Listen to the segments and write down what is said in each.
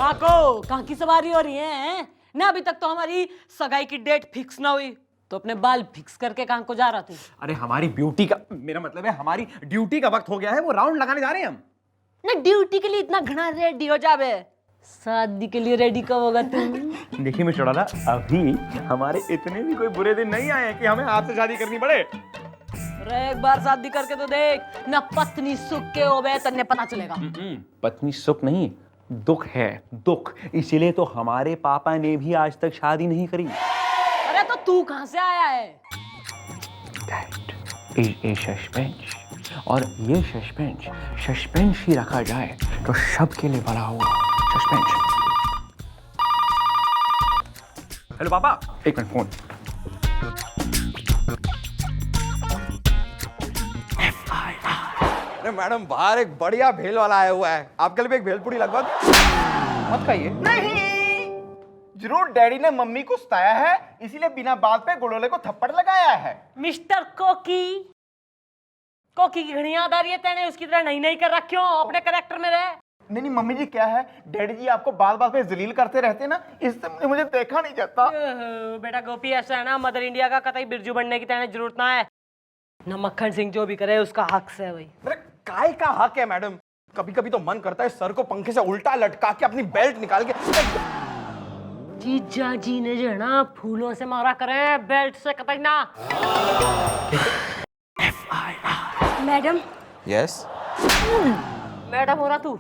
काको कहाँ की सवारी हो रही है ना? अभी तक तो हमारी सगाई की डेट फिक्स ना हुई, तो अपने बाल फिक्स करके कहाँ को जा रहा तू? अरे हमारी ब्यूटी का, मेरा मतलब है हमारी ड्यूटी का वक्त हो गया है, वो राउंड लगाने जा रहे हैं हम। ना ड्यूटी के लिए इतना घना रेडी हो जावे, शादी के लिए रेडी कब होगा तू? देखिए मिस्टर डाला, अभी हमारे इतने भी कोई बुरे दिन नहीं आए कि हमें आपसे शादी करनी पड़े। अरे एक बार शादी करके तो देख ना, पत्नी सुख के होवे तन्ने पता चलेगा। पत्नी सुख नहीं, दुख है, दुख। इसीलिए तो हमारे पापा ने भी आज तक शादी नहीं करी। अरे तो तू कहाँ से आया है? That is a suspense, और ये सस्पेंस ही रखा जाए तो सबके लिए भला होगा। सस्पेंस। हेलो पापा, एक मिनट फोन। अरे मैडम, बाहर एक बढ़िया भेल वाला आया हुआ है, आपके लिए भी एक भेलपूरी लगभग। मत खाइए। नहीं, जरूर डैडी ने मम्मी को सताया है, इसीलिए बिना बात पे गुड़ोले को थप्पड़ लगाया है। मिस्टर कोकी की घड़ी याद आ रही है तेने? उसकी तरह नहीं कर रहा, क्यों? अपने कैरेक्टर में रहे। नहीं मम्मी जी, क्या है, डैडी जी आपको बात बात पे जलील करते रहते ना, इससे मुझे देखा नहीं जाता। बेटा गोपी, ऐसा है ना, मदर इंडिया का कतई बिरजू बनने की तेने जरूरत ना है ना। मक्खन सिंह जो भी करे उसका हक से है भाई। अरे काय का हक है मैडम? कभी कभी तो मन करता है सर को पंखे से उल्टा लटका के अपनी बेल्ट निकाल के। जीजा जी ने जो है ना फूलों से मारा करे, बेल्ट से कतई ना। मैडम। यस। मैडम हो रहा तू?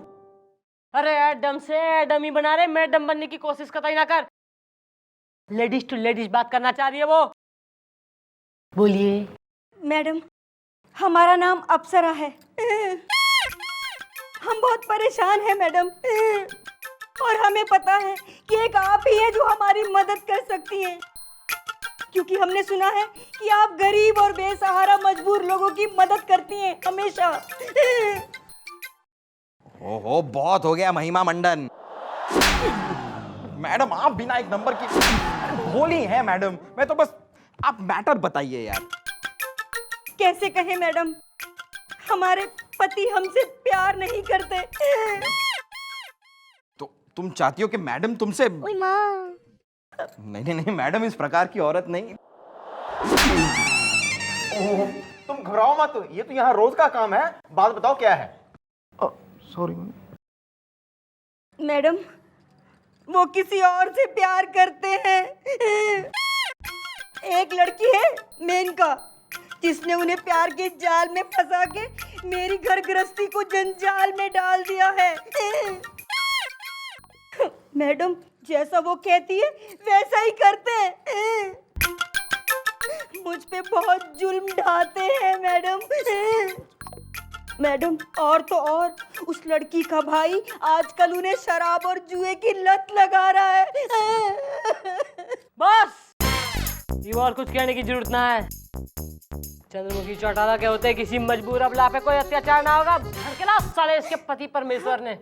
अरे एडम से एडम ही बना रहे, मैडम बनने की कोशिश कतई ना कर। लेडीज टू लेडीज बात करना चाह रही है वो। बोलिए। मैडम, हमारा नाम अप्सरा है। हम बहुत परेशान हैं मैडम, और हमें पता है कि एक आप ही है जो हमारी मदद कर सकती हैं, क्योंकि हमने सुना है कि आप गरीब और बेसहारा मजबूर लोगों की मदद करती हैं हमेशा। ओहो, बहुत हो गया महिमा मंडन। मैडम, आप बिना एक नंबर की भोली हैं मैडम। मैं तो बस, आप मैटर बताइए यार। कैसे कहें मैडम, हमारे पति हमसे प्यार नहीं करते। तो तुम चाहती हो कि मैडम तुमसे? नहीं मैडम, इस प्रकार की औरत नहीं। ओह, तुम घबराओ मत, ये तो यहाँ रोज का काम है। बात बताओ क्या है? सॉरी मैडम, वो किसी और से प्यार करते हैं। एक लड़की है मेनका, जिसने उन्हें प्यार के जाल में फंसा के मेरी घर गृहस्थी को जंजाल में डाल दिया है। मैडम, जैसा वो कहती है वैसा ही करते हैं। मुझ पे बहुत जुल्म ढाते हैं मैडम। मैडम, और तो और उस लड़की का भाई आजकल उन्हें शराब और जुए की लत लगा रहा है। बस, ये और कुछ कहने की जरूरत ना है। चंद्रमुखी चौटाला के होते किसी मजबूर अबला पे कोई अत्याचार ना होगा। भड़केला साले इसके पति परमेश्वर ने।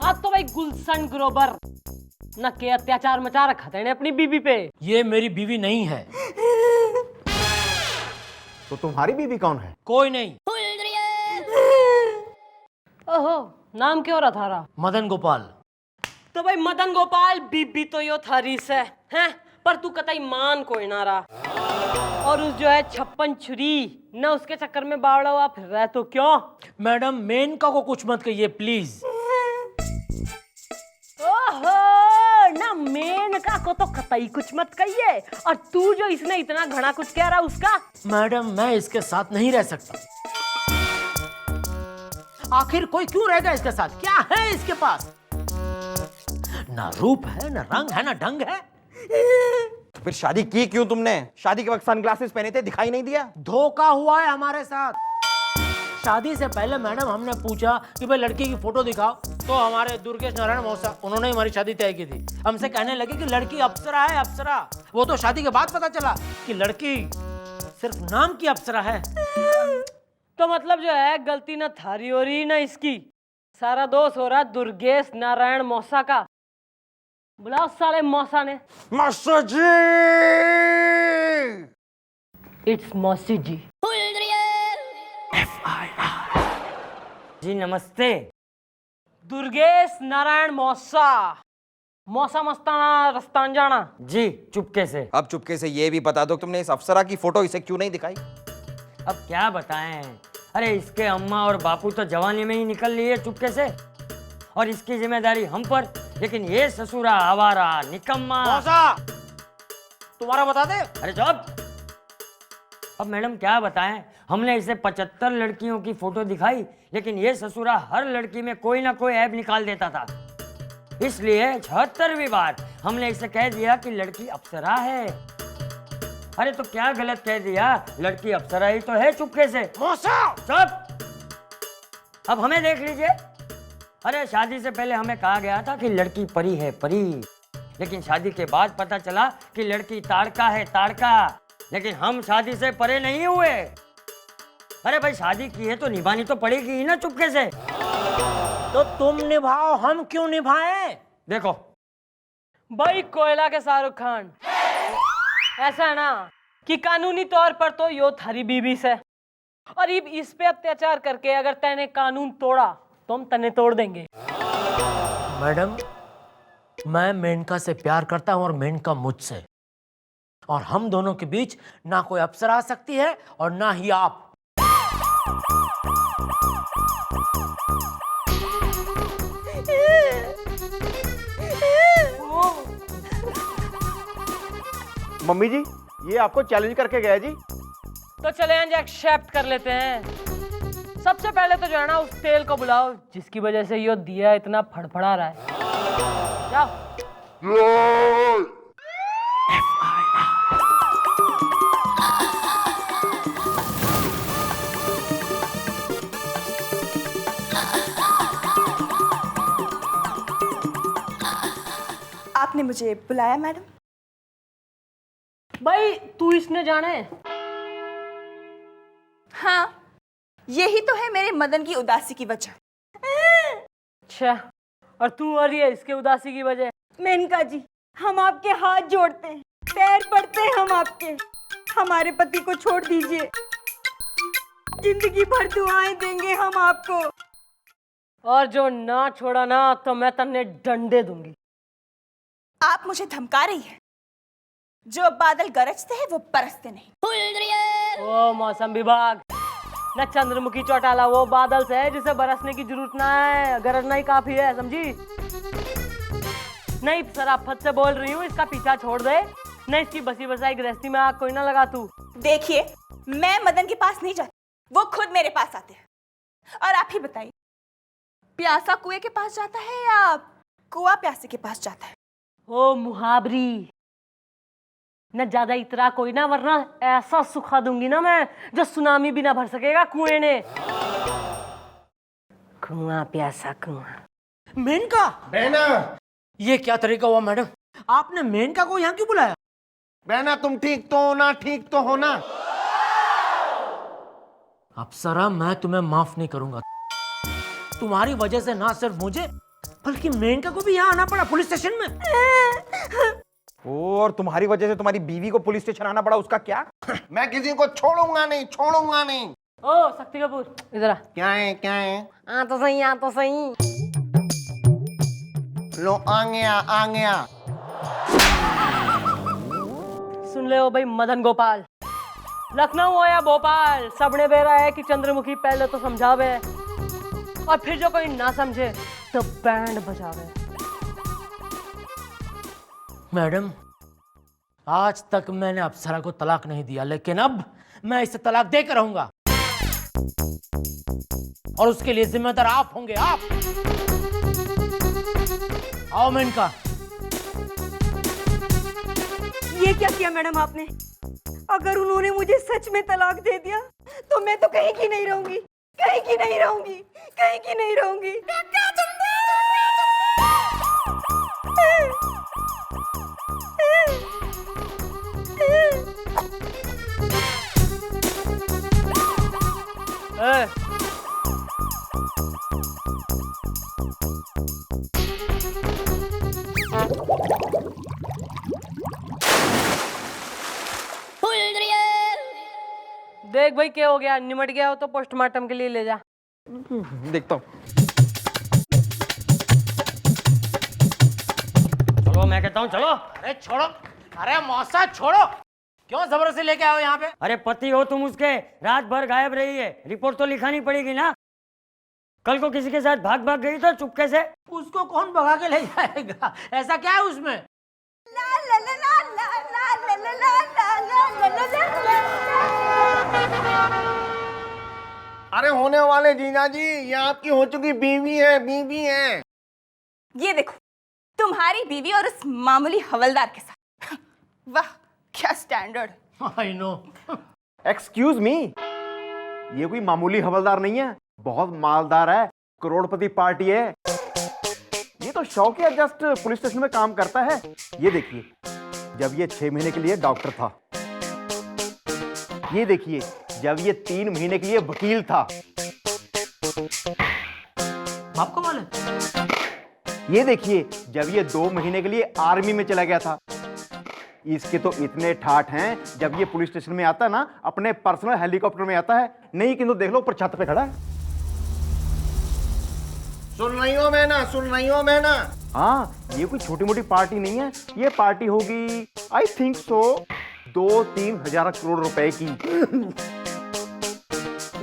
आज तो भाई गुलशन ग्रोवर न के अत्याचार मचा रखा था अपनी बीवी पे। ये मेरी बीवी नहीं है। तो तुम्हारी बीवी कौन है? कोई नहीं। ओहो, नाम क्यों रहा थारा? मदन गोपाल। तो भाई मदन गोपाल बीबी तो यो थारी से हैं, पर तू कतई मान कोई ना रहा। और उस जो है 56 छुरी न, उसके चक्कर में बावड़ा हुआ फिर रहा है तो क्यों? मैडम, मेनका को कुछ मत कहिए प्लीज। ओहो, ना मेनका को तो कतई कुछ मत कहिए, और तू जो इसने इतना घना कुछ कह रहा उसका। मैडम, मैं इसके साथ नहीं रह सकता। आखिर कोई क्यों रहेगा इसके साथ? क्या है इसके पास? ना रूप है, ना रंग है, ना ढंग है। तो फिर शादी की क्यों तुमने? शादी के वक्त सनग्लासेस पहने थे, दिखाई नहीं दिया? धोखा हुआ है हमारे साथ। शादी से पहले मैडम हमने पूछा कि भाई लड़की की फोटो दिखाओ, तो हमारे दुर्गेश नारायण मौसा, उन्होंने हमारी शादी तय की थी। हमसे कहने लगे कि लड़की अप्सरा है, अप्सरा। वो तो शादी के बाद पता चला कि लड़की सिर्फ नाम की अप्सरा है। तो मतलब जो है गलती न थारी हो रही न इसकी, सारा दोष हो रहा दुर्गेश नारायण मौसा का। बुलाओ साले मौसा ने। Master ji. इट्स मौसी जी। जी नमस्ते। दुर्गेश नारायण मौसा। मौसा मस्ताना रस्तान जाना। जी चुपके से। अब चुपके से ये भी बता दो तुमने इस अप्सरा की फोटो इसे क्यों नहीं दिखाई? अब क्या बताएं, अरे इसके अम्मा और बापू तो जवानी में ही निकल लिए चुपके से, और इसकी जिम्मेदारी हम पर। लेकिन ये ससुरा आवारा निकम्मा। मौसा तुम्हारा बता दे। अरे चुप। अब मैडम क्या बताएं, हमने इसे 75 लड़कियों की फोटो दिखाई, लेकिन ये ससुरा हर लड़की में कोई ना कोई ऐब निकाल देता था। इसलिए 76वीं बार हमने इसे कह दिया कि लड़की अप्सरा है। अरे तो क्या गलत कह दिया, लड़की अप्सरा ही तो है चुपके से। मौसा चुप। अब हमें देख लीजिए। अरे शादी से पहले हमें कहा गया था कि लड़की परी है परी, लेकिन शादी के बाद पता चला कि लड़की ताड़का है ताड़का। लेकिन हम शादी से परे नहीं हुए। अरे भाई शादी की है तो निभानी तो पड़ेगी ही ना चुपके से। तो तुम निभाओ, हम क्यों निभाएं? देखो भाई कोयला के शाहरुख खान, ऐसा है ना कि कानूनी तौर पर तो यो थारी बीबी से, और इस पे अत्याचार करके अगर तैने कानून तोड़ा तो हम तने तोड़ देंगे। मैडम मैं मेनका से प्यार करता हूं और मेनका मुझसे, और हम दोनों के बीच ना कोई अप्सरा आ सकती है और ना ही आप। मम्मी जी ये आपको चैलेंज करके गया जी। तो चले एक्सेप्ट कर लेते हैं। सबसे पहले तो जो है ना उस तेल को बुलाओ जिसकी वजह से यो दिया इतना फड़फड़ा रहा है। जाओ। आपने मुझे बुलाया मैडम? भाई तू इसने जाने। हाँ, यही तो है मेरे मदन की उदासी की वजह। अच्छा, और तू और ये इसके उदासी की वजह? मेनका जी, हम आपके हाथ जोड़ते हैं, पैर पड़ते हैं हम आपके। हमारे पति को छोड़ दीजिए, जिंदगी भर दुआएं देंगे हम आपको। और जो ना छोड़ा ना तो मैं तन्ने डंडे दूंगी। आप मुझे धमका रही है? जो बादल गरजते हैं वो बरसते नहीं। ओ मौसम विभाग, न चंद्रमुखी चौटाला वो बादल से है जिसे बरसने की जरूरत ना है, गरजना ही काफी है, समझी? नहीं सराफत से बोल रही हूँ, इसका पीछा छोड़ दे। न इसकी बसी बसाई गृहस्थी में आग कोई ना लगा तू। देखिए, मैं मदन के पास नहीं जाती, वो खुद मेरे पास आते हैं। और आप ही बताइए, प्यासा कुएं के पास जाता है या कुआं प्यासे के पास जाता है? ओ मुहावरी, न ज्यादा इतरा कोई ना, वरना ऐसा सुखा दूंगी ना मैं जो सुनामी भी ना भर सकेगा कुएं ने। कुआं प्यासा कुआं। मेनका बहना, ये क्या तरीका हुआ मैडम? आपने मेनका को यहाँ क्यों बुलाया? बहना तुम ठीक तो हो ना, ठीक तो हो ना? अप्सरा मैं तुम्हें माफ नहीं करूंगा। तुम्हारी वजह से ना सिर्फ मुझे बल्कि मेनका को भी यहाँ आना पड़ा पुलिस स्टेशन में। और तुम्हारी वजह से तुम्हारी बीवी को पुलिस स्टेशन आना पड़ा, उसका क्या? मैं किसी को छोड़ूंगा नहीं, छोड़ूंगा नहीं। ओ शक्ति कपूर इधर आ। क्या है क्या है? आ तो सही, आ तो सही। लो आ गया, आ गया। सुन ले ओ भाई मदन गोपाल, लखनऊ हो या भोपाल, सबने बेरा है कि चंद्रमुखी पहले तो समझावे, और फिर जो कोई ना समझे तो बैंड बजावे। मैडम आज तक मैंने अप्सरा को तलाक नहीं दिया, लेकिन अब मैं इसे तलाक देकर रहूंगा, और उसके लिए जिम्मेदार आप होंगे। आप आओ मेनका। ये क्या किया मैडम आपने? अगर उन्होंने मुझे सच में तलाक दे दिया तो मैं तो कहीं की नहीं रहूंगी, कहीं की नहीं रहूंगी, कहीं की नहीं रहूंगी। ए, देख भाई क्या हो गया, निमट गया हो तो पोस्टमार्टम के लिए ले जा। देखता हूँ। चलो मैं कहता हूँ चलो। अरे छोड़ो, अरे मौसा छोड़ो, क्यों जबरदस्ती लेके आओ यहाँ पे? अरे पति हो तुम उसके, रात भर गायब रही है, रिपोर्ट तो लिखानी पड़ेगी ना। कल को किसी के साथ भाग भाग गई तो चुपके से। उसको कौन भगा के ले जाएगा? ऐसा क्या है उसमें? अरे होने वाले जीजा जी, ये आपकी हो चुकी बीवी है, बीवी है। ये देखो, तुम्हारी बीवी और उस मामूली हवलदार के साथ। वाह क्या standard. I know. Excuse me, ये कोई मामूली हवलदार नहीं है, बहुत मालदार है, करोड़पति पार्टी है। ये तो शौकिया जस्ट पुलिस स्टेशन में काम करता है। ये देखिए, जब ये 6 महीने के लिए डॉक्टर था, ये देखिए जब ये 3 महीने के लिए वकील था, आपको मालूम? ये देखिए जब ये 2 महीने के लिए आर्मी में चला गया था। इसके तो इतने ठाठ हैं, जब ये पुलिस स्टेशन में आता है ना, अपने पर्सनल हेलीकॉप्टर में आता है। नहीं किंतु देख लो ऊपर छत पे खड़ा है। सुन रही हो मैना, सुन रही हो मैना? हाँ, ये कोई छोटी मोटी पार्टी नहीं है, ये पार्टी होगी आई थिंक सो 2-3 हजार करोड़ रुपए की।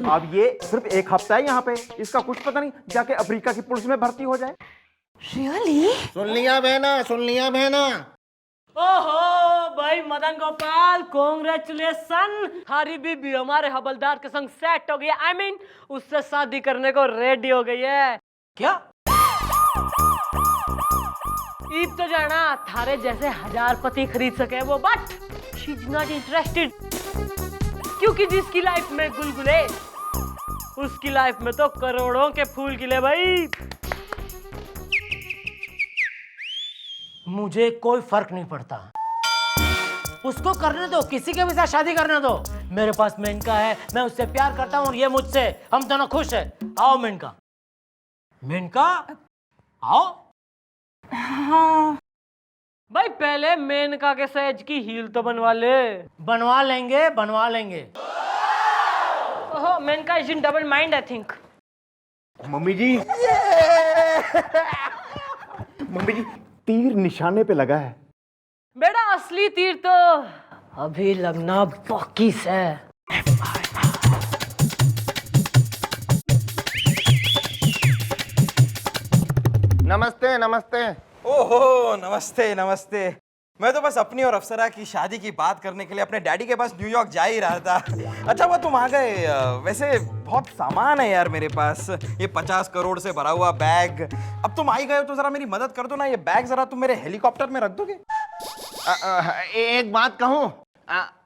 अब ये सिर्फ 1 हफ्ता है यहाँ पे, इसका कुछ पता नहीं, जाके अफ्रीका की पुलिस में भर्ती हो जाए। रियली? सुन लिया बहना, सुन लिया बहना? ओहो भाई मदन गोपाल, कॉन्ग्रेचुलेशन, हमारी बीबी हमारे हवलदार के संग सेट हो गई। आई मीन उससे शादी करने को रेडी हो गई है। क्या? ईब तो जाना थारे जैसे 1000 पति खरीद सके वो, but she is not interested, क्योंकि जिसकी लाइफ में गुलगुले उसकी लाइफ में तो करोड़ों के फूल खिले भाई। मुझे कोई फर्क नहीं पड़ता, उसको करने दो, किसी के भी साथ शादी करने दो। मेरे पास मेनका है, मैं उससे प्यार करता हूँ और ये मुझसे, हम दोनों खुश हैं। आओ मेनका, मेनका आओ। हाँ भाई पहले मेनका के सैज की हील तो बनवा ले। बनवा लेंगे, बनवा लेंगे। ओहो Menaka is in double mind I think. Mummy ji, mummy ji, तीर निशाने पे लगा है। बेटा असली तीर तो अभी लगना बाकी है। नमस्ते नमस्ते। ओहो नमस्ते नमस्ते। मैं तो बस अपनी और अप्सरा की शादी की बात करने के लिए अपने डैडी के पास न्यूयॉर्क जा ही रहा था। अच्छा वो तुम आ गए। वैसे बहुत सामान है यार मेरे पास, ये 50 करोड़ से भरा हुआ बैग। अब तुम आ ही गए हो तो जरा मेरी मदद कर दो ना, ये बैग जरा तुम मेरे हेलीकॉप्टर में रख दोगे? एक बात कहूँ,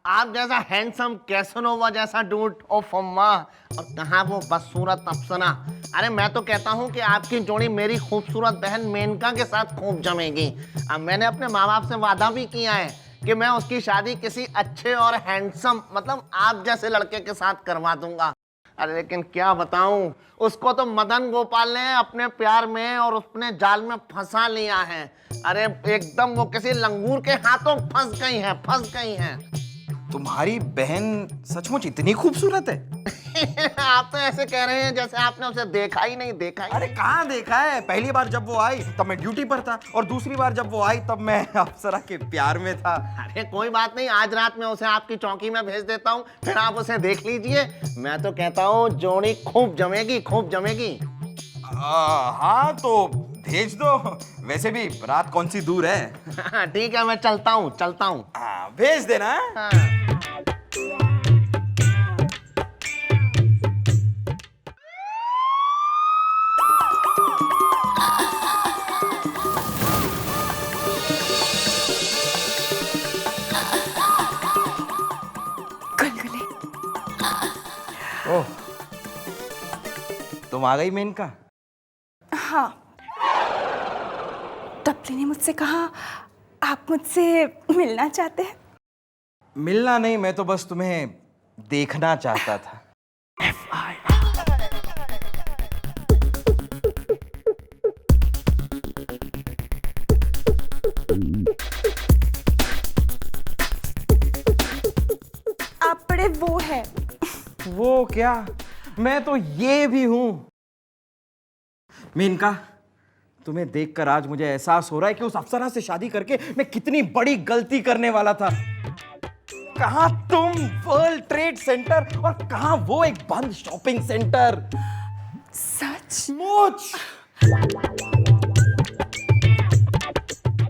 आप जैसा हैंडसम कैसनोवा जैसा डूड, ओ फम्मा, और कहाँ वो बदसूरत अप्सरा। अरे मैं तो कहता हूँ कि आपकी जोड़ी मेरी खूबसूरत बहन मेनका के साथ खूब जमेगी। अब मैंने अपने माँ बाप से वादा भी किया है कि मैं उसकी शादी किसी अच्छे और हैंडसम, मतलब आप जैसे लड़के के साथ करवा दूंगा। अरे लेकिन क्या बताऊं, उसको तो मदन गोपाल ने अपने प्यार में और अपने जाल में फंसा लिया है। अरे एकदम वो किसी लंगूर के हाथों फंस गई है, फंस गई है। तुम्हारी बहन सचमुच इतनी खूबसूरत है? आप तो ऐसे कह रहे हैं जैसे आपने उसे देखा ही नहीं, देखा ही अरे कहाँ देखा है, पहली बार जब वो आई तब मैं ड्यूटी पर था, और दूसरी बार जब वो आई तब मैं अप्सरा के प्यार में था। अरे कोई बात नहीं, आज रात में उसे आपकी चौकी में भेज देता हूँ, फिर आप उसे देख लीजिए। मैं तो कहता हूँ जोड़ी खूब जमेगी, खूब जमेगी। हाँ तो भेज दो। वैसे भी रात कौन सी दूर है। ठीक है, मैं चलता हूँ, चलता हूँ। हाँ भेज देना। हाँ। ओह तुम आ गई मेनका। हाँ, तपली ने मुझसे कहा आप मुझसे मिलना चाहते हैं। मिलना नहीं, मैं तो बस तुम्हें देखना चाहता था। आप बड़े वो है वो क्या, मैं तो ये भी हूं। मेनका, तुम्हें देखकर आज मुझे एहसास हो रहा है कि उस अप्सरा से शादी करके मैं कितनी बड़ी गलती करने वाला था। कहां तुम वर्ल्ड ट्रेड सेंटर और कहां वो एक बंद शॉपिंग सेंटर। सचमुच।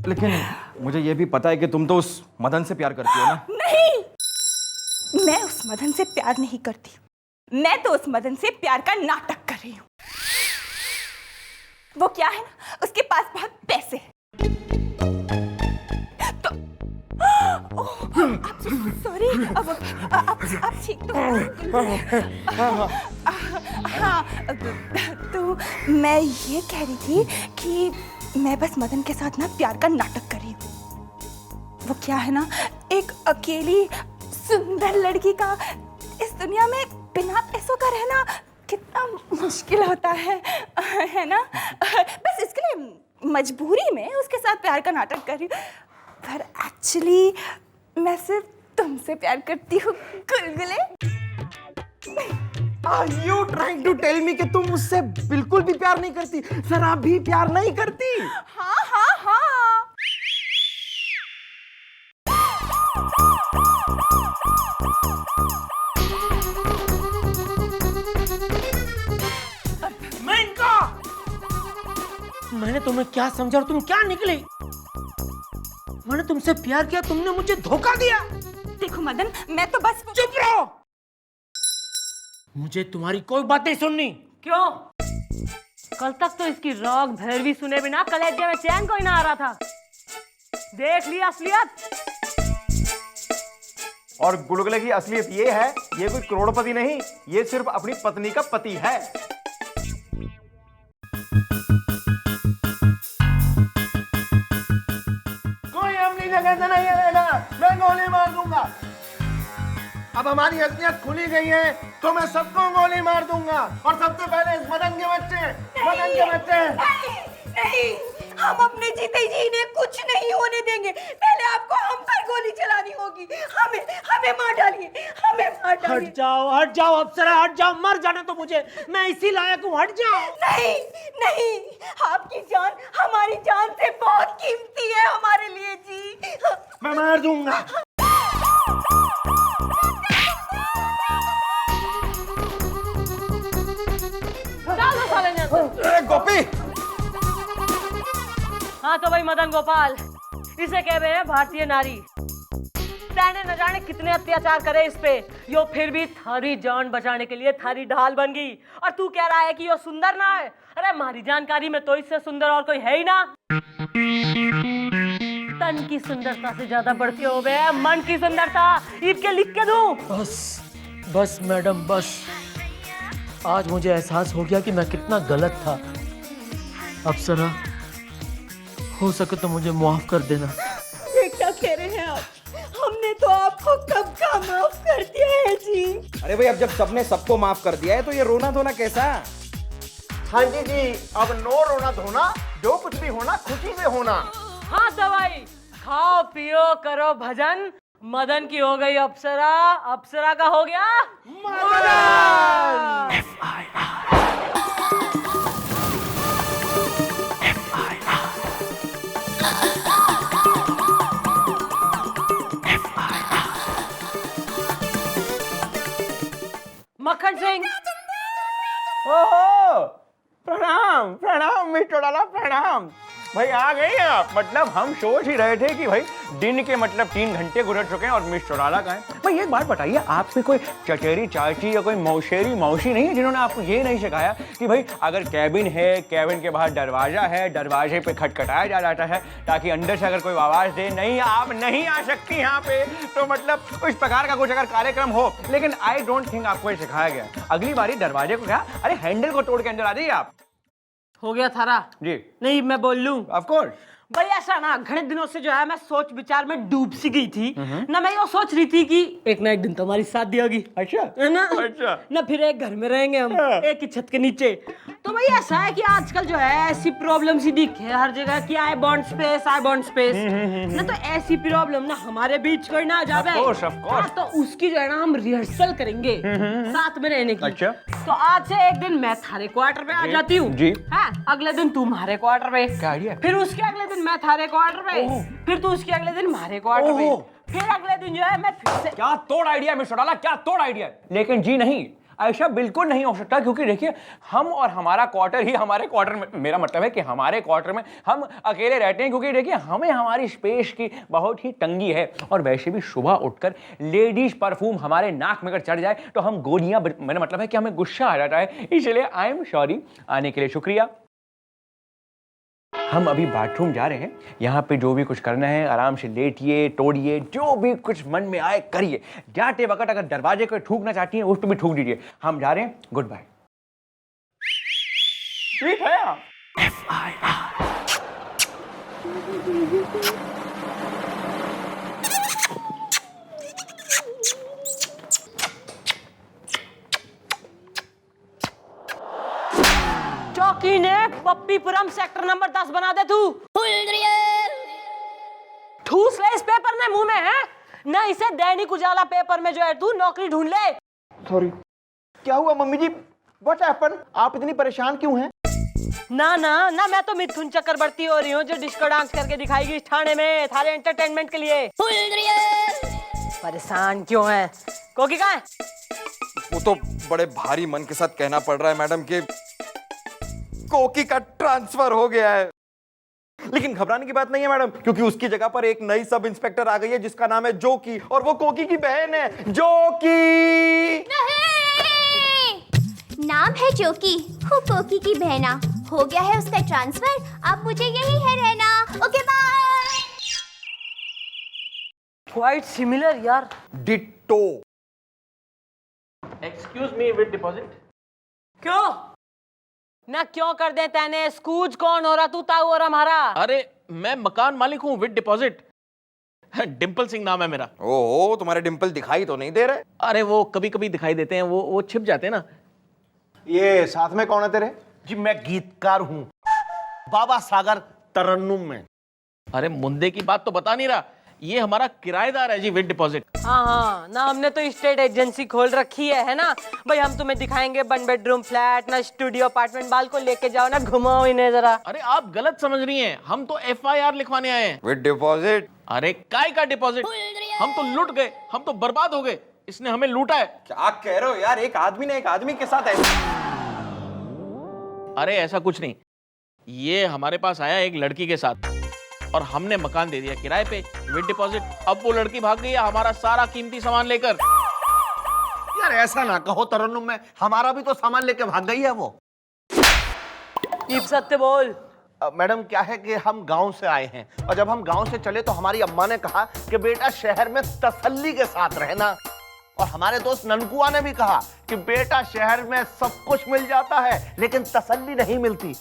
लेकिन मुझे ये भी पता है कि तुम तो उस मदन से प्यार करती हो ना। नहीं, मैं उस मदन से प्यार नहीं करती। मैं तो उस मदन से प्यार का नाटक कर रही हूँ। वो क्या है ना, उसके पास बहुत पैसे हैं। तो सॉरी, अब ठीक तो हाँ, तो मैं ये कह रही थी कि मैं बस मदन के साथ ना प्यार का नाटक कर रही हूँ। वो क्या है ना, एक अकेली सुंदर लड़की का इस दुनिया में बिना पैसों का रहना कितना मुश्किल होता है ना। बस इसके लिए मजबूरी में उसके साथ प्यार का नाटक कर रही हूँ, पर एक्चुअली मैं सिर्फ तुमसे प्यार करती हूँ गुलगुले। Are you trying to tell me कि तुम मुझसे बिल्कुल भी प्यार नहीं करती, जरा भी प्यार नहीं करती? हाँ हाँ हाँ। मैंने तुम्हें क्या समझा और तुम क्या निकली? मैंने तुमसे प्यार किया, तुमने मुझे धोखा दिया। देखो मदन, मैं तो बस चुप रहो, मुझे तुम्हारी कोई बात नहीं सुननी। क्यों? कल तक तो इसकी रॉक भैरवी सुने बिना कलेजे में चैन कोई ना आ रहा था। देख लिया असलियत। और गुलगुले की असलियत ये है, ये कोई करोड़पति नहीं, ये सिर्फ अपनी पत्नी का पति है। कोई अपनी जगह से नहीं रहेगा, मैं गोली मार दूंगा। अब हमारी असलियत खुली गई है तो मैं सबको गोली मार दूंगा, और सबसे पहले इस मदन के बच्चे। नहीं, हम अपने जीते जी इन्हें कुछ नहीं होने देंगे। पहले आपको हम पर गोली चलानी होगी। हमें मार डालिए, हमें मार डालिए। हट जाओ अप्सरा, हट जाओ, मर जाने तो मुझे, मैं इसी लायक हूँ, हट जाओ। नहीं नहीं, आपकी जान हमारी जान से बहुत कीमती है हमारे लिए जी। मैं मार दूंगा। डालो साले ने अंदर। अरे गोपी! हाँ तो भाई मदन गोपाल, इसे कह रहे हैं भारतीय नारी। तैने न जाने कितने अत्याचार करे इस पे, यो फिर भी थारी जान बचाने के लिए थारी ढाल बन गई। और तू कह रहा है कि यो सुंदर ना है। अरे हमारी जानकारी में तो इससे सुंदर और कोई है ही ना। तन की सुंदरता से ज्यादा बढ़ती हो बे मन की सुंदरता। ईद के लिख के दूं? बस मैडम, बस। आज मुझे एहसास हो गया कि मैं कितना गलत था। अप्सरा, हो सके तो मुझे माफ कर देना। ये क्या कह रहे हैं आप? हमने तो आपको कब का माफ कर दिया है जी। अरे भाई, अब जब सबने सबको माफ कर दिया है तो ये रोना धोना कैसा? हाँ जी, अब नो रोना धोना, जो कुछ भी होना खुशी से होना। हाँ दवाई खाओ पियो करो भजन। मदन की हो गई अप्सरा, अप्सरा का हो गया मदन। मक्खन सिंह। ओहो, प्रणाम प्रणाम मिस्टर डाला, प्रणाम। भाई आ गए आप। मतलब हम सोच ही रहे थे कि भाई दिन के मतलब 3 घंटे गुजर चुके हैं और मिस चौड़ाला का है। भाई एक बात बताइए, आपसे कोई चचेरी चाची या कोई मौसेरी मौसी नहीं है जिन्होंने आपको ये नहीं सिखाया कि भाई अगर कैबिन है, कैबिन के बाहर दरवाजा है, दरवाजे पे खटखटाया जाता है ताकि अंदर से अगर कोई आवाज दे, नहीं आप नहीं आ सकती यहाँ पे, तो मतलब इस प्रकार का कुछ अगर कार्यक्रम हो। लेकिन आई डोंट थिंक आपको ये सिखाया गया। अगली बारी दरवाजे को क्या, अरे हैंडल को तोड़ के अंदर आ जाइए आप। हो गया थारा जी। नहीं मैं बोल लूं? Of course. भाई ऐसा ना घने दिनों से जो है मैं सोच विचार में डूब सी गई थी ना। मैं ये सोच रही थी कि एक ना एक दिन तो हमारी शादी होगी। अच्छा है ना? अच्छा। ना फिर एक घर में रहेंगे हम, एक ही छत के नीचे। तो भाई ऐसा है कि आजकल जो है ऐसी प्रॉब्लम सी दिखी है हर जगह कि आई बॉन्ड स्पेस ना, तो ऐसी प्रॉब्लम ना हमारे बीच कोई ना आ जावे। Of course. तो उसकी जो है ना हम रिहर्सल करेंगे साथ में रहने की। अच्छा। तो आज से एक दिन मैं थारे क्वार्टर पे आ जाती हूँ जी। हाँ, अगले दिन तू हमारे क्वार्टर पे, क्या आइडिया? फिर उसके अगले दिन मैं थारे क्वार्टर पे, फिर तू उसके अगले दिन हमारे क्वार्टर पे, फिर अगले दिन जो है मैं फिर से। क्या तोड़ आइडिया मिस्टर डाला, क्या तोड़ आइडिया। लेकिन जी नहीं, ऐसा बिल्कुल नहीं हो सकता, क्योंकि देखिए हम और हमारा क्वार्टर ही हमारे क्वार्टर में, मेरा मतलब है कि हमारे क्वार्टर में हम अकेले रहते हैं, क्योंकि देखिए हमें हमारी स्पेस की बहुत ही तंगी है। और वैसे भी सुबह उठकर लेडीज परफ्यूम हमारे नाक में अगर चढ़ जाए तो हम गोलियां, मेरा मतलब है कि हमें गुस्सा आ जाता है। इसलिए आई एम सॉरी, आने के लिए शुक्रिया। हम अभी बाथरूम जा रहे हैं, यहाँ पे जो भी कुछ करना है आराम से लेटिए, तोड़िए, जो भी कुछ मन में आए करिए। जाते वक्त अगर दरवाजे को ठूकना चाहती हैं उस पर भी ठूक दीजिए। हम जा रहे हैं, गुड बाय। ठीक है। चौकी ने पप्पीपुरम सेक्टर नंबर 10 बना दे तू। ठूस ले इस पेपर ने मुंह में है ना, इसे दैनिक उजाला पेपर में जो है तू नौकरी ढूंढ ले। सॉरी। क्या हुआ मम्मी जी? What happen? आप इतनी परेशान क्यों हैं? ना ना ना, मैं तो मिथुन चक्रवर्ती हो रही हूँ जो डिस्को डांस करके दिखाएगी इस थाने में थारे एंटरटेनमेंट के लिए। परेशान क्यों है? कोकी कहाँ है? वो तो बड़े भारी मन के साथ कहना पड़ रहा है मैडम कि कोकी का ट्रांसफर हो गया है। लेकिन घबराने की बात नहीं है मैडम, क्योंकि उसकी जगह पर एक नई सब इंस्पेक्टर आ गई है जिसका नाम है जोकी, और वो कोकी की बहन है। जोकी नहीं, नाम है जोकी, हूँ कोकी की बहना। हो गया है उसका ट्रांसफर, अब मुझे यही है रहना। Okay bye. क्वाइट सिमिलर यार। Ditto. Excuse me, with deposit. क्यों ना क्यों कर दे तेने? स्कूज कौन हो रहा तू ताऊ और हमारा? अरे मैं मकान मालिक हूँ विद डिपॉजिट। डिम्पल सिंह नाम है मेरा। ओहो, तुम्हारे डिंपल दिखाई तो नहीं दे रहे। अरे वो कभी कभी दिखाई देते हैं, वो छिप जाते हैं ना। ये साथ में कौन है तेरे? जी मैं गीतकार हूँ, बाबा सागर तरन्नुम में। अरे मुंदे की बात तो बता नहीं रहा, ये हमारा किराएदार है जी विद डिपॉजिट। हाँ हाँ ना, हमने तो स्टेट एजेंसी खोल रखी है ना भाई। हम तुम्हें दिखाएंगे 1 बेडरूम फ्लैट ना स्टूडियो अपार्टमेंट। बाल को लेके जाओ ना, घुमाओ इन्हें जरा। अरे आप गलत समझ रही हैं, हम तो FIR लिखवाने आए हैं। With deposit? अरे काय का डिपॉजिट? हम तो लूट गए, हम तो बर्बाद हो गए, इसने हमें लूटा है। क्या कह रहे हो यार? एक आदमी ने एक आदमी के साथ ऐसा। अरे ऐसा कुछ नहीं, ये हमारे पास आया एक लड़की के साथ और हमने मकान दे दिया किराए पे विद डिपॉजिट। अब वो लड़की भाग गई है हमारा सारा कीमती सामान लेकर। यार ऐसा ना कहो तरन्नुम, में हमारा भी तो सामान लेके भाग गई है वो। सत्य बोल। मैडम क्या है कि हम गांव से आए हैं, और जब हम गांव से चले तो हमारी अम्मा ने कहा कि बेटा शहर में तसल्ली के साथ रहना। और हमारे दोस्त ननकुआ ने भी कहा कि बेटा शहर में सब कुछ मिल जाता है लेकिन तसल्ली नहीं मिलती।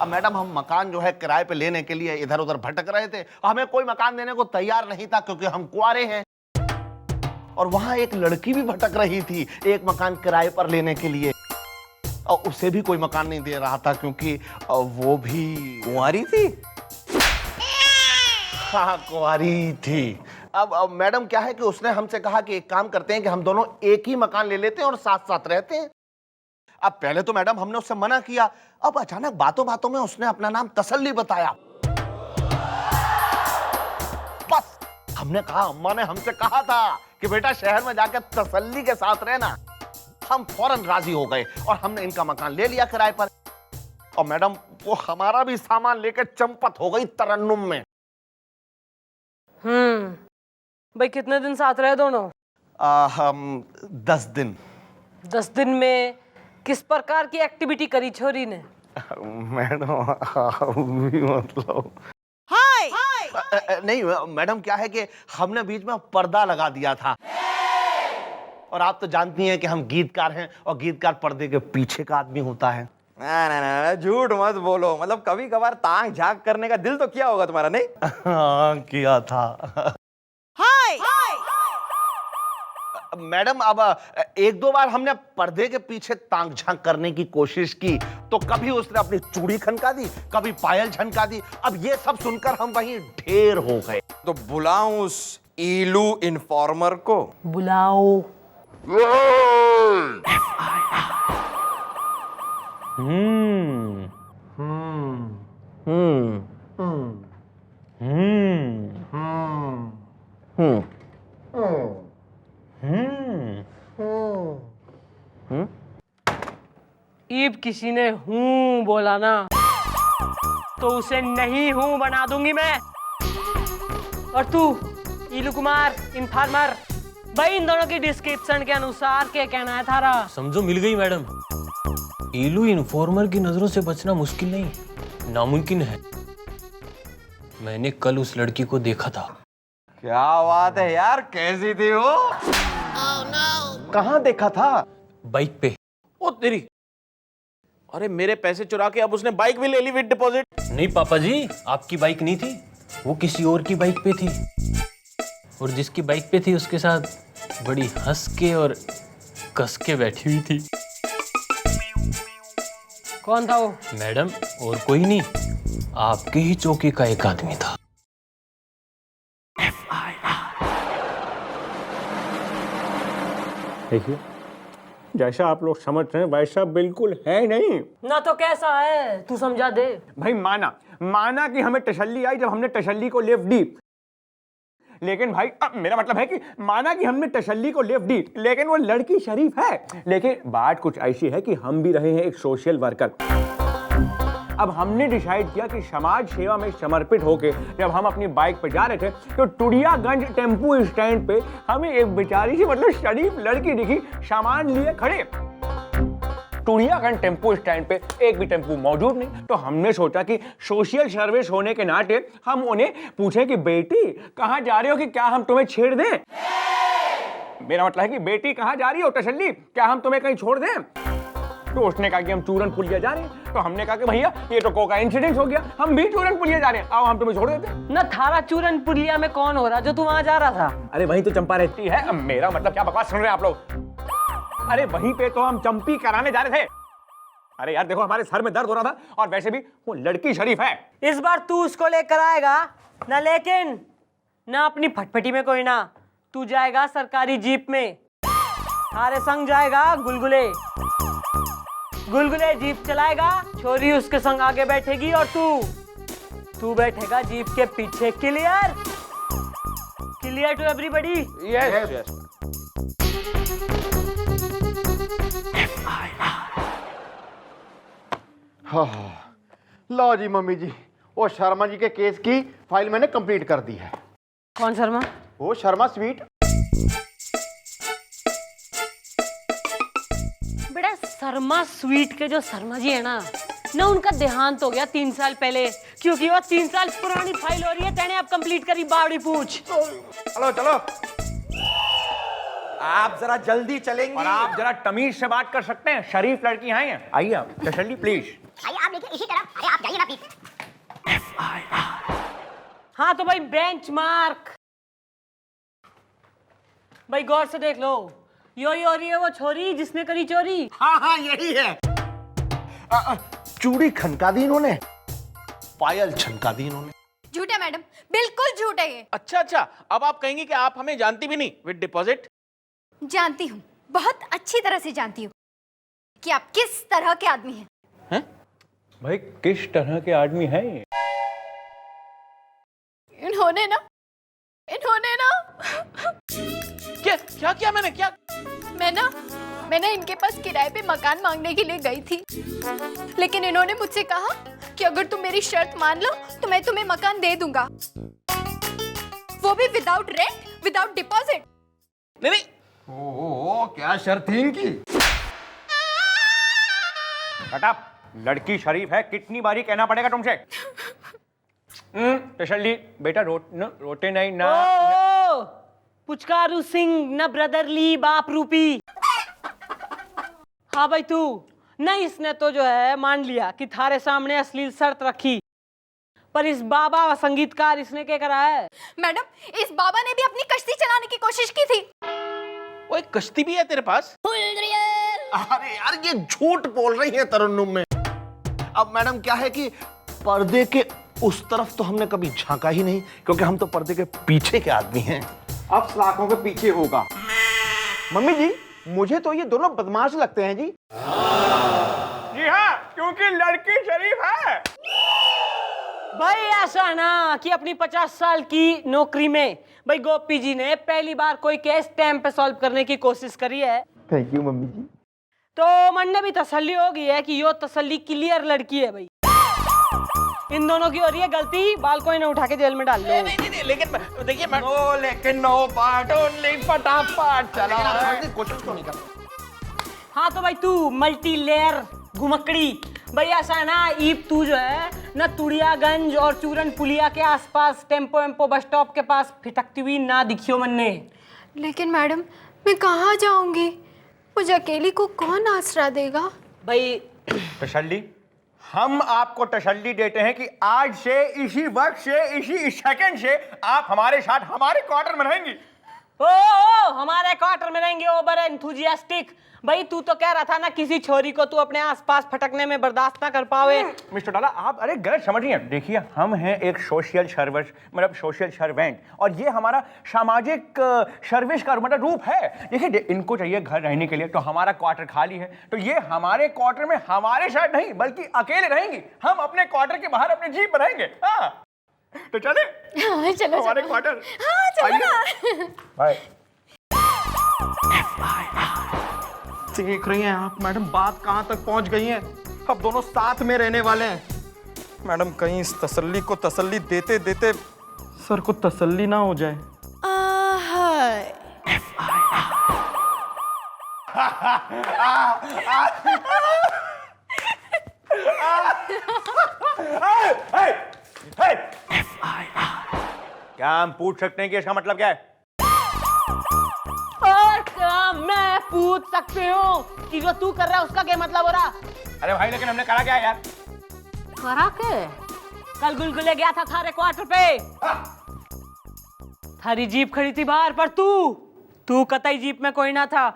अब मैडम हम मकान जो है किराए पे लेने के लिए इधर उधर भटक रहे थे, हमें कोई मकान देने को तैयार नहीं था क्योंकि हम कुंवारे हैं। और वहां एक लड़की भी भटक रही थी एक मकान किराए पर लेने के लिए, और उसे भी कोई मकान नहीं दे रहा था क्योंकि वो भी कुंवारी थी। हाँ कुंवारी थी। अब मैडम क्या है कि उसने हमसे कहा कि एक काम करते हैं कि हम दोनों एक ही मकान ले लेते हैं और साथ साथ रहते हैं। अब पहले तो मैडम हमने उससे मना किया, अब अचानक बातों बातों में उसने अपना नाम तसल्ली बताया। बस हमने कहा, अम्मा ने हमसे कहा था कि बेटा शहर में जाकर तसल्ली के साथ रहना। हम फौरन राजी हो गए और हमने इनका मकान ले लिया किराए पर। और मैडम वो हमारा भी सामान लेकर चंपत हो गई तरन्नुम में। भाई कितने दिन साथ रहे दोनों? हम 10 दिन। 10 दिन में किस प्रकार की एक्टिविटी करी छोरी ने? मैडम मतलब नहीं मैडम क्या है कि हमने बीच में पर्दा लगा दिया था। और आप तो जानती हैं कि हम गीतकार हैं और गीतकार पर्दे के पीछे का आदमी होता है। ना ना ना, झूठ मत बोलो। मतलब कभी कभार ताक झाक करने का दिल तो किया होगा तुम्हारा, नहीं? हाँ किया था। मैडम अब एक दो बार हमने पर्दे के पीछे ताक झांक करने की कोशिश की तो कभी उसने अपनी चूड़ी खनका दी, कभी पायल झनका दी। अब ये सब सुनकर हम वहीं ढेर हो गए। तो बुलाऊं उस ईलू इन्फॉर्मर को? बुलाओ। ईब किसी ने हूं बोला ना तो उसे नहीं हूं बना दूंगी मैं। और तू ईलू कुमार इन्फॉर्मर, भाई इन दोनों की डिस्क्रिप्शन के अनुसार क्या कहना है थारा? समझो मिल गई मैडम। ईलू इन्फॉर्मर की नजरों से बचना मुश्किल नहीं, नामुमकिन है। मैंने कल उस लड़की को देखा था। क्या बात है यार, कैसी थी वो? कहाँ देखा था? बाइक पे। ओ तेरी, अरे मेरे पैसे चुरा के अब उसने बाइक भी ले ली विद डिपॉजिट। नहीं पापा जी, आपकी बाइक नहीं थी, वो किसी और की बाइक पे थी। और जिसकी बाइक पे थी उसके साथ बड़ी हंस के और कस के बैठी हुई थी। कौन था वो? मैडम और कोई नहीं, आपके ही चौकी का एक आदमी था। देखिए, जैसा आप लोग समझ रहे हैं वैसा बिल्कुल है नहीं। ना तो कैसा है, तू समझा दे। भाई माना कि हमें तसल्ली आई जब हमने तसल्ली को लिफ्ट दी, लेकिन भाई अब मेरा मतलब है कि माना कि हमने तसल्ली को लिफ्ट दी, लेकिन वो लड़की शरीफ है। लेकिन बात कुछ ऐसी है कि हम भी रहे हैं एक सोशल वर्कर। अब हमने डिसाइड किया कि समाज सेवा में समर्पित होके जब हम अपनी बाइक पे जा रहे थे तो टुडियागंज टेम्पू स्टैंड पे हमें एक बेचारी सी मतलब शरीफ लड़की दिखी, सामान लिए खड़े। टुडियागंज टेम्पू स्टैंड पे एक भी टेम्पू मौजूद नहीं, तो हमने सोचा कि सोशल सर्विस होने के नाते हम उन्हें पूछे कि बेटी कहाँ जा रहे हो, कि क्या हम तुम्हें छेड़ दें? मेरा मतलब है कि बेटी कहाँ जा रही हो तसल्ली, क्या हम तुम्हें कहीं छोड़ दें? तो उसने कहा कि हम चूरन पुलिया जा रहे हैं। तो हमने कहा कि भैया ये तो कोका इंसिडेंट हो गया, हम भी चूरन पुलिया जा रहे हैं, आओ हम तुम्हें छोड़ देते हैं। ना थारा चूरन पुलिया में कौन हो रहा जो तू वहां जा रहा था? अरे वहीं तो चंपा रहती है। अब मेरा मतलब क्या बकवास सुन रहे हैं आप लोग? अरे वहीं पे तो हम चंपी कराने जा रहे थे। अरे यार देखो, हमारे सर में दर्द हो रहा था और वैसे भी वो लड़की शरीफ है। इस बार तू उसको लेकर आएगा ना, लेकिन ना अपनी फटफटी में कोई ना, तू जाएगा सरकारी जीप में। थारे संग जाएगा गुलगुले जीप चलाएगा, छोरी उसके संग आगे बैठेगी और तू बैठेगा जीप के पीछे। Clear to everybody? यस। लो जी मम्मी जी, वो शर्मा जी के केस की फाइल मैंने कंप्लीट कर दी है। कौन शर्मा? वो शर्मा स्वीट। बेटा शर्मा स्वीट के जो शर्मा जी है ना उनका देहांत हो गया 3 साल पहले, क्योंकि वो 3 साल पुरानी फाइल हो रही है। तेने अब कंप्लीट करी, बावड़ी पूछ। चलो आप जरा जल्दी चलेंगे और आप जरा तमीज से बात कर सकते हैं, शरीफ लड़की हैं। आइए आप तसल्ली प्लीज। आइए आप देखिए इसी तरफ, आइए आप जाइए ना प्लीज। हाँ तो भाई बेंच मार्क, भाई गौर से देख लो, यो हो रही है वो छोरी जिसने करी चोरी। हाँ यही है। चूड़ी खनका दी इन्होंने, पायल छनका दी इन्होंने। झूठ है मैडम, बिल्कुल झूठ है ये। अच्छा, अब आप कहेंगे कि आप हमें जानती भी नहीं विद डिपॉजिट? जानती हूँ, बहुत अच्छी तरह से जानती हूँ कि आप किस तरह के आदमी हैं। भाई किस तरह के आदमी हैं ये? इन्होंने ना क्या किया मैंने? क्या? मैं ना इनके पास किराए पे मकान मांगने के लिए गई थी, लेकिन इन्होंने मुझसे कहा कि अगर तुम मेरी शर्त मान लो तो मैं तुम्हें मकान दे दूंगा, वो भी विदाउट रेंट, विदाउट डिपॉजिट। नहीं ओह क्या शर्त थी इनकी? हटाप, लड़की शरीफ है, कितनी बारी कहना पड़ेगा तुमसे? तसल्ली बेटा, रोटे नहीं ना। ओ पुचकारू सिंह न ब्रदरली बाप रूपी। हाँ भाई तू नहीं, इसने तो जो है मान लिया कि थारे सामने अश्लील शर्त रखी, पर इस बाबा व संगीतकार इसने क्या करा है? मैडम, इस बाबा ने भी अपनी कश्ती चलाने की कोशिश की थी। वो एक कश्ती भी है तेरे पास? अरे यार ये झूठ बोल रही है तरन्नुम में। अब मैडम क्या है कि पर्दे के उस तरफ तो हमने कभी झांका ही नहीं, क्योंकि हम तो पर्दे के पीछे के आदमी हैं। अब सलाखों के पीछे होगा। मम्मी जी, मुझे तो ये दोनों बदमाश लगते हैं जी। जी हाँ, क्योंकि लड़की शरीफ है। भाई ऐसा ना कि अपनी 50 साल की नौकरी में भाई गोपी जी ने पहली बार कोई केस टाइम पे सॉल्व करने की कोशिश करी है। थैंक यू मम्मी जी। तो मन में भी तसल्ली हो गई है कि यो तसल्ली क्लियर लड़की है भाई। इन दोनों की हो रही है गलती, बाल को इन्हें उठा के जेल में डाल लो। नहीं, लेकिन देखिए मैं नो लेकिन नो पार्ट ओनली फटाफट चला। कोशिश तो नहीं करता। हाँ तो भाई तू मल्टी लेयर घुमकड़ी, भाई ऐसा है ना ईप तू जो है ना तुड़ियागंज और चूरन पुलिया के आसपास टेम्पो एम्पो बस स्टॉप के पास फिटकती हुई ना दिखियो मन्ने। लेकिन मैडम मैं कहाँ जाऊंगी? मुझे अकेली को कौन आसरा देगा? भाई तसल्ली, हम आपको तसल्ली देते हैं कि आज से, इसी वक्त से, इसी सेकंड से आप हमारे साथ हमारे क्वार्टर में रहेंगी। ओ हमारे क्वार्टर में रहेंगे ओवर एंथुजियास्टिक। भाई तू तो कह रहा था ना किसी छोरी को तू अपने आसपास फटकने में बर्दाश्त ना कर पावे। मिस्टर डाला, आप अरे गलत समझ रही हैं। देखिए, हम हैं एक सोशल सर्विस, मतलब सोशल सर्वेंट, और ये हमारा सामाजिक सर्विस का मतलब रूप है। देखिए, इनको चाहिए घर रहने के लिए, तो हमारा क्वार्टर खाली है, तो ये हमारे क्वार्टर में हमारे साथ नहीं बल्कि अकेले रहेंगी। हम अपने क्वार्टर के बाहर अपनी जीप बनाएंगे। हाँ, तो चले हाँ, चलो हमारे चलो। क्वार्टर। हाँ चलो ना। बाय। देख रही हैं आप मैडम, बात कहाँ तक पहुँच गई है। अब दोनों साथ में रहने वाले हैं। मैडम कहीं इस तसल्ली को तसल्ली देते देते सर को तसल्ली ना हो जाए। क्या हम पूछ सकते हैं कि इसका मतलब क्या है? और क्या मैं पूछ सकती हूँ कि जो तू कर रहा है उसका क्या मतलब हो रहा? अरे भाई, लेकिन हमने करा क्या है यार? करा के? कल गुलगुले गया था थारे क्वार्टर पे, थारी जीप खड़ी थी बाहर, पर तू कतई जीप में कोई ना था।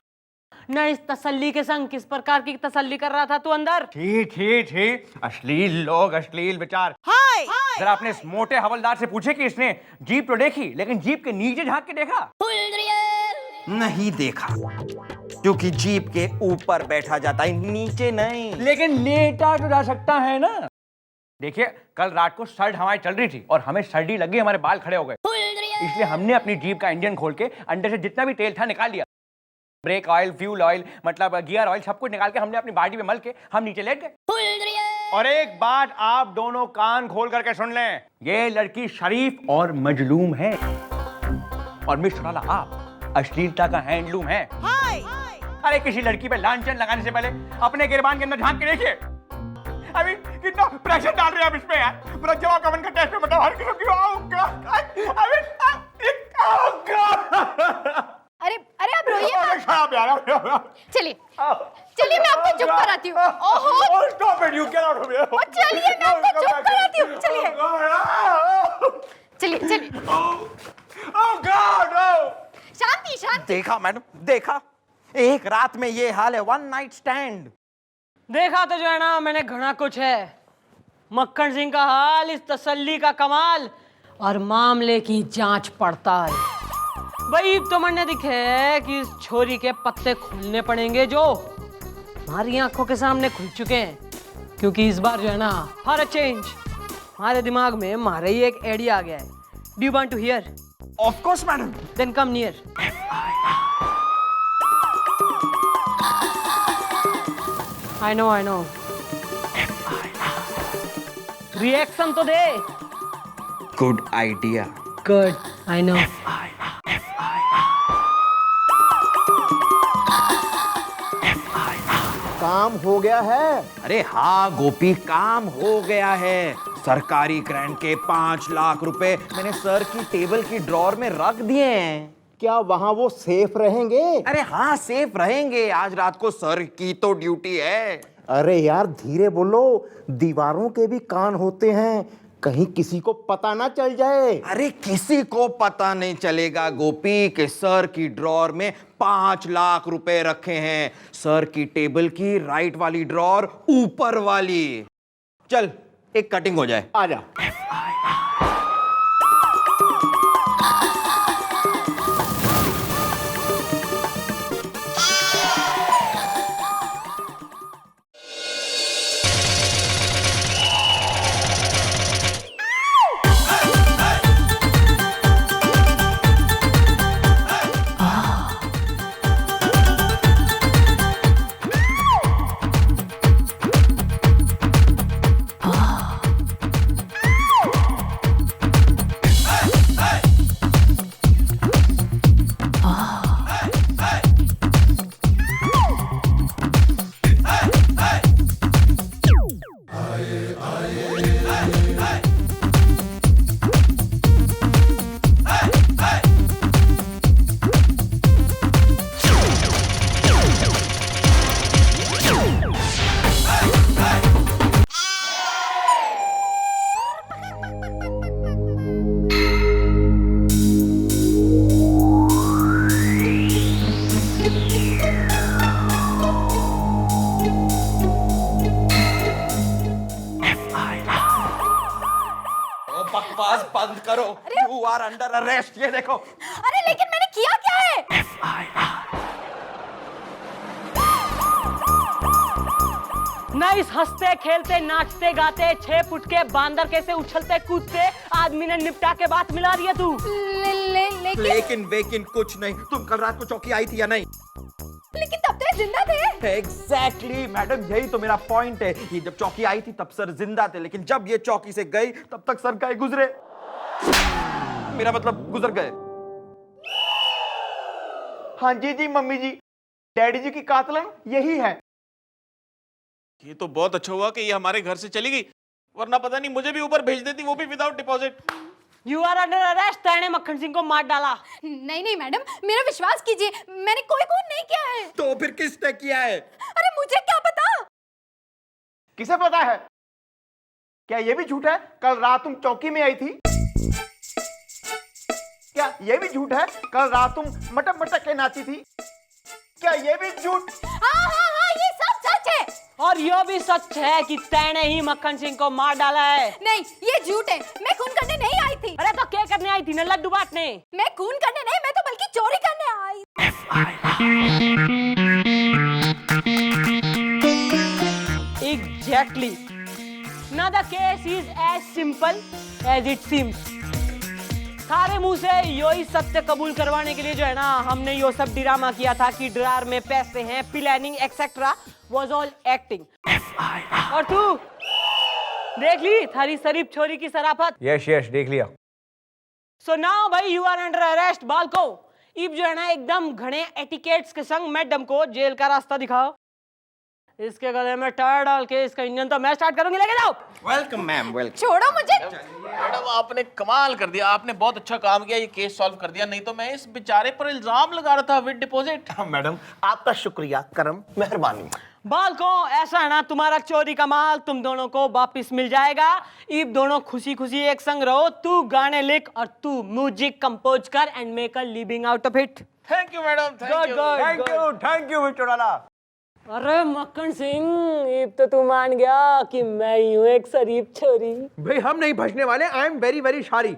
न इस तसल्ली के संग किस प्रकार की तसल्ली कर रहा था तू अंदर? ठीक, अश्लील लोग, अश्लील विचार। जरा अपने इस मोटे हवलदार से पूछे कि इसने जीप तो देखी, लेकिन जीप के नीचे झांक के देखा? नहीं देखा, क्योंकि जीप के ऊपर बैठा जाता है, नीचे नहीं। लेकिन लेटा तो जा सकता है ना। देखिए, कल रात को सर्द हवाएं चल रही थी और हमें सर्दी लगी, हमारे बाल खड़े हो गए, इसलिए हमने अपनी जीप का इंजन खोल के अंदर से जितना भी तेल था निकाल लिया। ब्रेक ऑयल, फ्यूल ऑयल, मतलब गियर ऑयल, सब कुछ निकाल के हमने अपनी बाडी में मल के हम नीचे लेट गए। और एक बात आप दोनों कान खोल करके सुन लें, ये लड़की शरीफ और मजलूम है, और मिस्टर डाला आप अश्लीलता का हैंडलूम है। अरे किसी लड़की पे लांछन लगाने से पहले अपने गिरबान के अंदर झांक के देखिए। अभी कितना प्रेशर डाल रहे हैं आप इस पे यार। पूरा जवाब कवन का टेस्ट में बताओ हर किसी को। अरे आप रोइए मत। चलिए चलिए मैं आपको चुप कराती हूँ। ओहो stop it, you get out of here. चलिए मैं आपको चुप कराती हूँ। चलिए ओह गॉड, शांति। देखा मैडम, देखा, एक रात में ये हाल है। One night stand. देखा तो जो है ना मैंने घना कुछ है। मक्खन सिंह का हाल, इस तसल्ली का कमाल, और मामले की जांच पड़ताल। भाई तो मैंने दिखे कि इस छोरी के पत्ते खोलने पड़ेंगे जो हमारी आंखों के सामने खुल चुके हैं, क्योंकि इस बार जो है ना फॉर अ चेंज हमारे दिमाग में हमारे ही एक आइडिया आ गया है। Do you want to hear? Of course madam. Then come near. I know reaction तो दे। Good idea. Good, I know. काम हो गया है। अरे हाँ गोपी, काम हो गया है। सरकारी ग्रांट के 5 लाख रुपए मैंने सर की टेबल की ड्रॉर में रख दिए हैं। क्या वहां वो सेफ रहेंगे? अरे हाँ, सेफ रहेंगे। आज रात को सर की तो ड्यूटी है। अरे यार धीरे बोलो, दीवारों के भी कान होते हैं, कहीं किसी को पता ना चल जाए। अरे किसी को पता नहीं चलेगा गोपी के सर की ड्रॉर में 5 लाख रुपए रखे हैं। सर की टेबल की राइट वाली ड्रॉर ऊपर वाली। चल एक कटिंग हो जाए। आ जा। बकवास बंद करो। You are under arrest. ये देखो। अरे लेकिन मैंने किया क्या है? नाइस, हंसते खेलते नाचते गाते 6 फुट के बांदर कैसे उछलते कूदते आदमी ने निपटा के बात मिला रही है तू। लेकिन वेकिन कुछ नहीं। तुम कल रात को चौकी आई थी या नहीं? लेकिन तब तो ये जिंदा थे। एग्जैक्टली मैडम, यही तो मेरा पॉइंट है। ये जब चौकी आई थी तब सर जिंदा थे, लेकिन जब ये चौकी से गई तब तक सर गए गुजरे। मेरा मतलब गुजर गए। हाँ जी जी मम्मी जी, डैडी जी की कातलन यही है। ये तो बहुत अच्छा हुआ कि ये हमारे घर से चली गई, वरना पता नहीं मुझे भी ऊपर भेज देती, वो भी without deposit. You are under arrest. तैने मक्खन सिंह को मार डाला। नहीं मैडम, मेरा विश्वास कीजिए, मैंने कोई खून नहीं किया है। तो फिर किसने किया है? अरे मुझे क्या पता। किसे पता है? क्या ये भी झूठ है कल रात तुम चौकी में आई थी? क्या ये भी झूठ है कल रात तुम मटक मटक के नाची थी? क्या ये भी झूठ? हाँ, ये सब सच है। और ये भी सच है कि तैने ही मक्खन सिंह को मार डाला है। नहीं, ये झूठ है। मैं खून करने नहीं आई थी। अरे तो क्या करने आई थी? न लड्डू बांटने। मैं खून करने नहीं, मैं तो बल्कि चोरी करने आई। Exactly. Now the case is as simple as it seems. सारे मुंह से यही सत्य कबूल करवाने के लिए जो है ना, हमने यो सब ड्रामा किया था कि ड्रार में पैसे हैं, planning etcetera was all acting. और तू देख ली थारी शरीफ छोरी की शराफत। यस यस, देख लिया। सो नाउ भाई यू आर अंडर अरेस्ट बालको। इब जो है ना एकदम घने एटिकेट्स के संग मैडम को जेल का रास्ता दिखाओ। इसके गले में टायर डाल के इसका इंजन तो मैं स्टार्ट करूंगी, लेके जाओ। Welcome ma'am, welcome. छोड़ो मुझे। मैडम आपने कमाल कर दिया, आपने बहुत अच्छा काम किया, ये केस सॉल्व कर दिया। नहीं तो मैं इस बेचारे पर इल्जाम लगा रहा था विद डिपॉजिट। मैडम आपका शुक्रिया, करम, मेहरबानी। बालको ऐसा है ना, तुम्हारा चोरी का माल तुम दोनों को वापिस मिल जाएगा। इब दोनों खुशी खुशी एक संग रहो। तू गाने लिख और तू म्यूजिक कंपोज कर and make a living out of it. Thank you madam, thank you mister Lala. अरे मक्खन सिंह, इब तो तू मान गया कि मैं ही हूँ एक शरीफ छोरी। भाई हम नहीं भजने वाले। I am very very sorry.